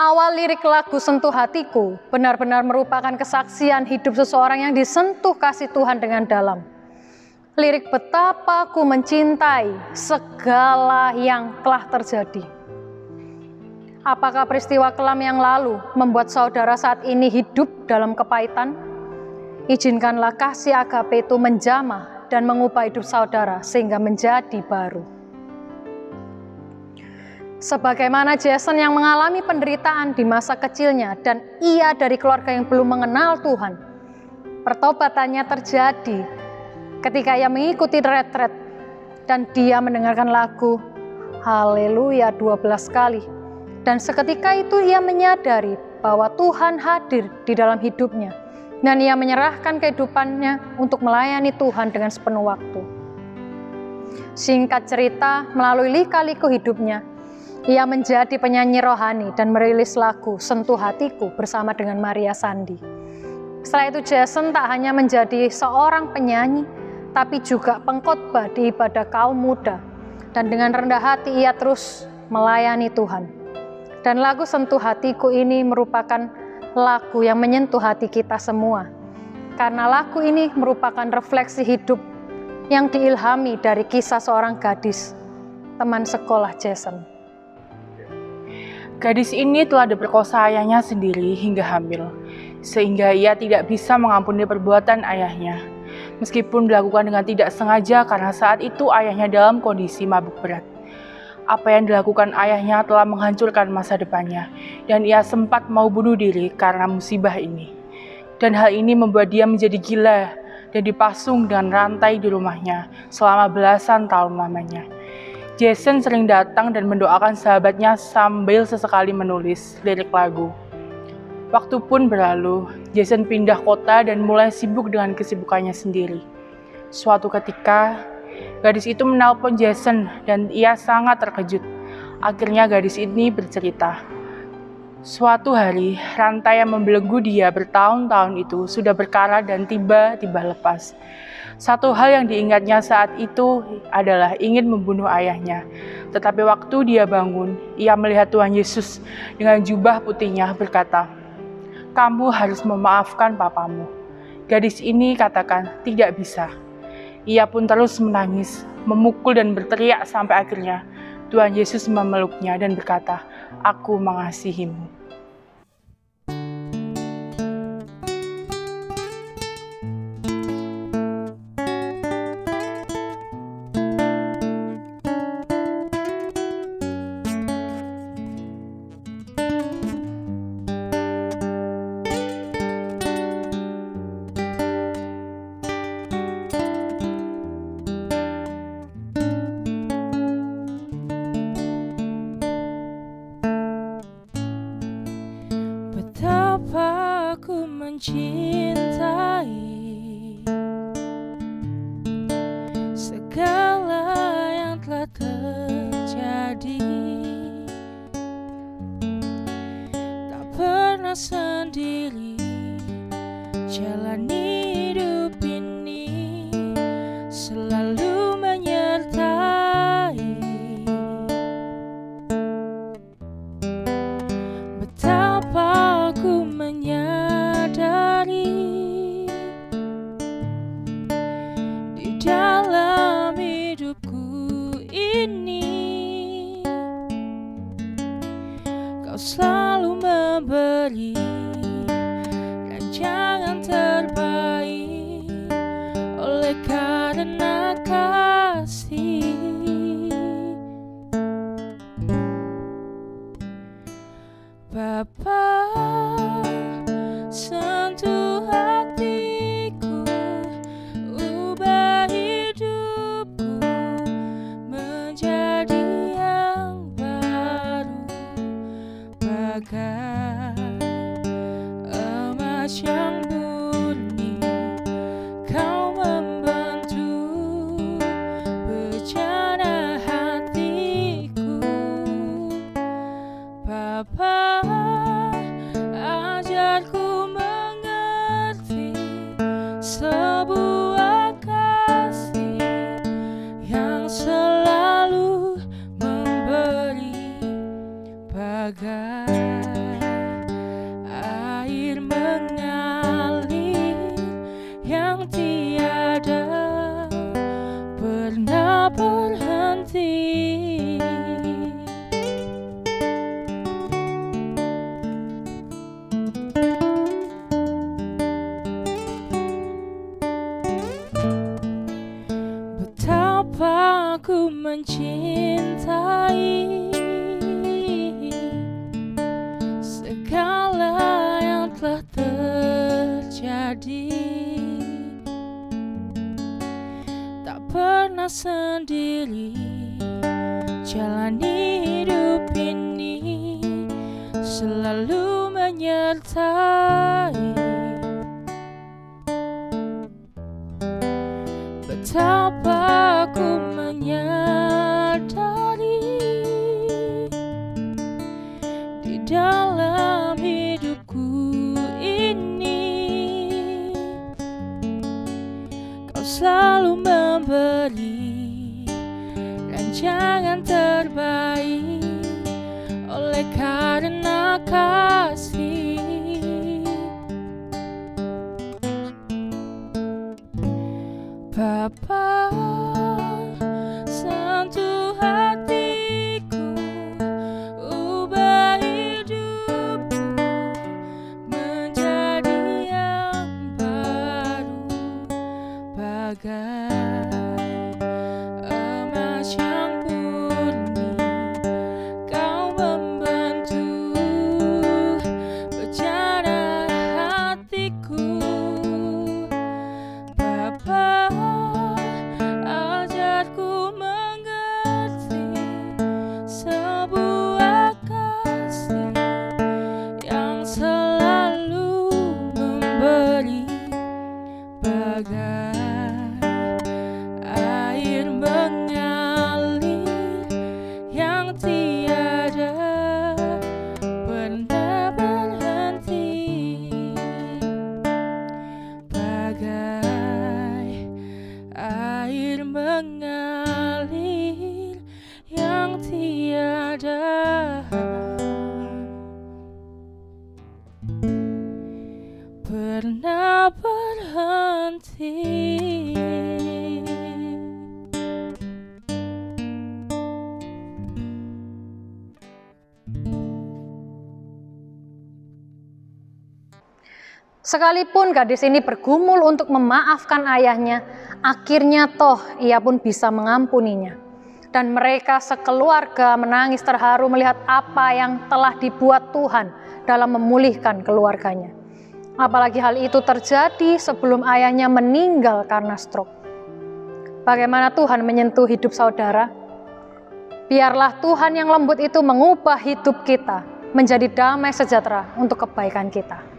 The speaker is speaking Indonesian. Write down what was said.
Awal lirik lagu Sentuh Hatiku benar-benar merupakan kesaksian hidup seseorang yang disentuh kasih Tuhan dengan dalam. Lirik betapa ku mencintai segala yang telah terjadi. Apakah peristiwa kelam yang lalu membuat saudara saat ini hidup dalam kepahitan? Izinkanlah kasih agape itu menjamah dan mengubah hidup saudara sehingga menjadi baru. Sebagaimana Jason yang mengalami penderitaan di masa kecilnya dan ia dari keluarga yang belum mengenal Tuhan, pertobatannya terjadi ketika ia mengikuti retret dan dia mendengarkan lagu Haleluya 12 kali. Dan seketika itu ia menyadari bahwa Tuhan hadir di dalam hidupnya dan ia menyerahkan kehidupannya untuk melayani Tuhan dengan sepenuh waktu. Singkat cerita, melalui lika-liku hidupnya, ia menjadi penyanyi rohani dan merilis lagu Sentuh Hatiku bersama dengan Maria Sandi. Setelah itu Jason tak hanya menjadi seorang penyanyi, tapi juga pengkhotbah di ibadah kaum muda. Dan dengan rendah hati ia terus melayani Tuhan. Dan lagu Sentuh Hatiku ini merupakan lagu yang menyentuh hati kita semua. Karena lagu ini merupakan refleksi hidup yang diilhami dari kisah seorang gadis, teman sekolah Jason. Gadis ini telah diperkosa ayahnya sendiri hingga hamil, sehingga ia tidak bisa mengampuni perbuatan ayahnya. Meskipun dilakukan dengan tidak sengaja karena saat itu ayahnya dalam kondisi mabuk berat. Apa yang dilakukan ayahnya telah menghancurkan masa depannya, dan ia sempat mau bunuh diri karena musibah ini. Dan hal ini membuat dia menjadi gila dan dipasung dengan rantai di rumahnya selama belasan tahun lamanya. Jason sering datang dan mendoakan sahabatnya sambil sesekali menulis lirik lagu. Waktu pun berlalu, Jason pindah kota dan mulai sibuk dengan kesibukannya sendiri. Suatu ketika, gadis itu menelpon Jason dan ia sangat terkejut. Akhirnya gadis ini bercerita. Suatu hari, rantai yang membelenggu dia bertahun-tahun itu sudah berkarat dan tiba-tiba lepas. Satu hal yang diingatnya saat itu adalah ingin membunuh ayahnya. Tetapi waktu dia bangun, ia melihat Tuhan Yesus dengan jubah putihnya berkata, "Kamu harus memaafkan papamu." Gadis ini katakan, "Tidak bisa." Ia pun terus menangis, memukul dan berteriak sampai akhirnya Tuhan Yesus memeluknya dan berkata, "Aku mengasihimu." Betapa ku mencintai segala yang telah terjadi, tak pernah sendiri jalani hidup ini, selalu menyertai. Betapa ku menyadari di dalam hidupku ini Kau selalu memberi rancangan terbaik oleh karena kasih. Bapa, sentuh hatiku, ubah hidupku menjadi yang baru, bagai emas yang murni. Kau membentukku pernah berhenti. Betapa ku mencintai segala yang telah terjadi. Tak pernah sendiri jalani hidup ini, selalu menyertai. Betapa ku menyadari di dalam hidupku ini Kau selalu memberi rancangan terbaik oleh karena kasih. Bapa, sentuh hatiku, ubah hidupku menjadi yang baru, bagai emas yang murni. Kau membentuk bercana hatiku. Bapa, ajarku mengerti sebuah kasih yang selalu memberi, bagai air mengalir yang tiada pernah berhenti, bagai air mengalir yang tiada pernah berhenti. Sekalipun gadis ini bergumul untuk memaafkan ayahnya, akhirnya toh ia pun bisa mengampuninya. Dan mereka sekeluarga menangis terharu melihat apa yang telah dibuat Tuhan dalam memulihkan keluarganya. Apalagi hal itu terjadi sebelum ayahnya meninggal karena stroke. Bagaimana Tuhan menyentuh hidup saudara? Biarlah Tuhan yang lembut itu mengubah hidup kita menjadi damai sejahtera untuk kebaikan kita.